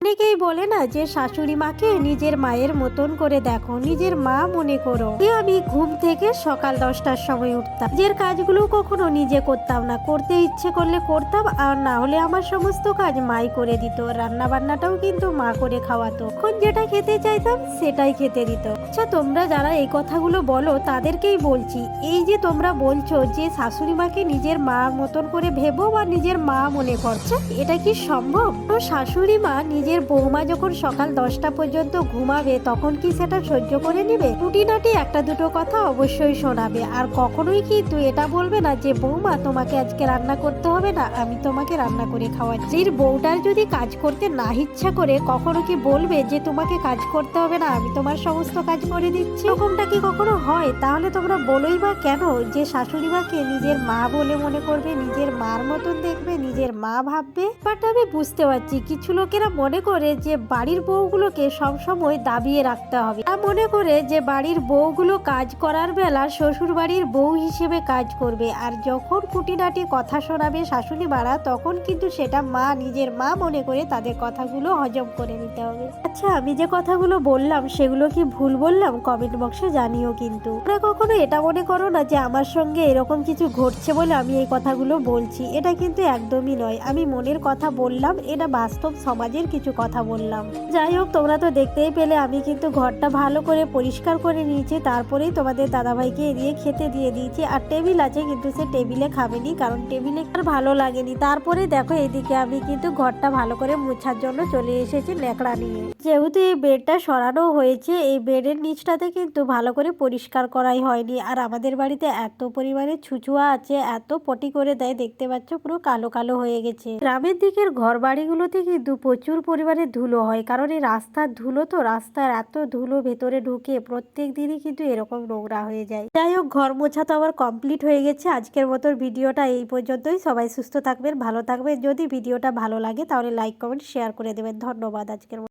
অনেকেই বলে না যে শাশুড়ি মাকে নিজের মায়ের মতন করে দেখো, নিজের মা মনে করো। আমি ঘুম থেকে সকাল 10টার সময় উঠতাম, নিজের কাজগুলো কখনো নিজে করতাম না, করতে ইচ্ছে করলে করতাম, আর না হলে আমার সমস্ত কাজ মাই করে দিত। রান্না বান্নাটাও কিন্তু মা করে খাওয়াতো, এখন যেটা খেতে চাইতাম সেটাই খেতে দিত। আচ্ছা, তোমরা যারা এই কথাগুলো বলো তাদেরকেই বলছি, এই যে তোমরা বলছো যে শাশুড়ি মাকে নিজের মা মতন করে ভেবো বা নিজের মা মনে করছো, এটা কি সম্ভব? তো শাশুড়ি মা নিজের বৌমা যখন সকাল 10টা পর্যন্ত ঘুমাবে তখন কি সেটা সহ্য করে নেবে? খুঁটিনাটি একটা দুটো কথা অবশ্যই শোনাবে, আর কখনোই কিন্তু এটা বলবে না যে বৌমা তোমাকে আজকে রান্না করতে হবে না, আমি তোমাকে রান্না করে খাওয়াচ্ছি। যে বউটার যদি কাজ করতে না ইচ্ছা করে কখনো কি বলবে যে তোমাকে কাজ করতে হবে না, আমি তোমার সমস্ত কাজ করে দিচ্ছি? এরকমটা কি কখনো হয়? তাহলে তোমরা বলোই বা কেন যে শাশুড়ি মাকে নিজের মা বলে মনে করবে, নিজের মার মতন দেখবে, নিজের মা ভাববে? বাট আমি বুঝতে পারছি কিছু লোকেরা মনে করে যে বাড়ির বউগুলোকে সবসময় দাবিয়ে রাখতে হবে, আর মনে করে যে বাড়ির বউগুলো কাজ করার বেলা শ্বশুর বাড়ির বউ হিসেবে কাজ করবে, আর যখন খুঁটিনাটি কথা শোনাবে শাশুড়ি মারা তখন কিন্তু সেটা মা, নিজের মা মনে করে তাদের কথাগুলো হজম করে নিতে হবে। আচ্ছা, আমি যে কথাগুলো বললাম সেগুলো কি ভুল বললাম? কমেন্ট বক্সে জানিও। কিন্তু তোমরা কখনো এটা মনে করো না যে আমার সঙ্গে এরকম কিছু ঘটছে বলে আমি এই কথাগুলো বলছি, এটা কিন্তু একদমই নয়। আমি মনের কথা বললাম, এটা বাস্তব সমাজের কিছু কথা বললাম। যাই হোক, তোমরা তো দেখতেই পেলে আমি কিন্তু ঘরটা ভালো করে পরিষ্কার করে নিয়েছি, তারপরেই তোমাদের দাদাভাইকে এড়িয়ে খেতে দিয়ে দিয়েছি। আর টেবিল আছে, কিন্তু সে টেবিলে খাবেনি, কারণ টেবিলে আর ভালো লাগেনি। তারপরে দেখো এদিকে আমি কিন্তু ঘরটা ভালো করে মুছার জন্য চলে এসেছি ন্যাকড়া নিয়ে। যেহেতু এই বেডটা সরানো হয়েছে, এই বেডের নিচটাতে কিন্তু ভালো করে পরিষ্কার করাই হয়নি। আর আমাদের বাড়িতে এত পরিমাণে ছুঁচুয়া আছে, এত পটি করে দেয়, দেখতে পাচ্ছ পুরো কালো কালো হয়ে গেছে। গ্রামের দিকের ঘর বাড়িগুলোতে কিন্তু প্রচুর পরিমাণে ধুলো হয়, কারণ এই রাস্তার ধুলো, তো রাস্তার এত ধুলো ভেতরে ঢুকে প্রত্যেক দিনই কিন্তু এরকম নোংরা হয়ে যায়। যাই হোক, ঘর মোছা তো আবার কমপ্লিট হয়ে গেছে। আজকের মতো ভিডিওটা এই পর্যন্তই। সবাই সুস্থ থাকবেন, ভালো থাকবেন। যদি ভিডিওটা ভালো লাগে তাহলে লাইক কমেন্ট শেয়ার করে দেবেন। ধন্যবাদ। আজকের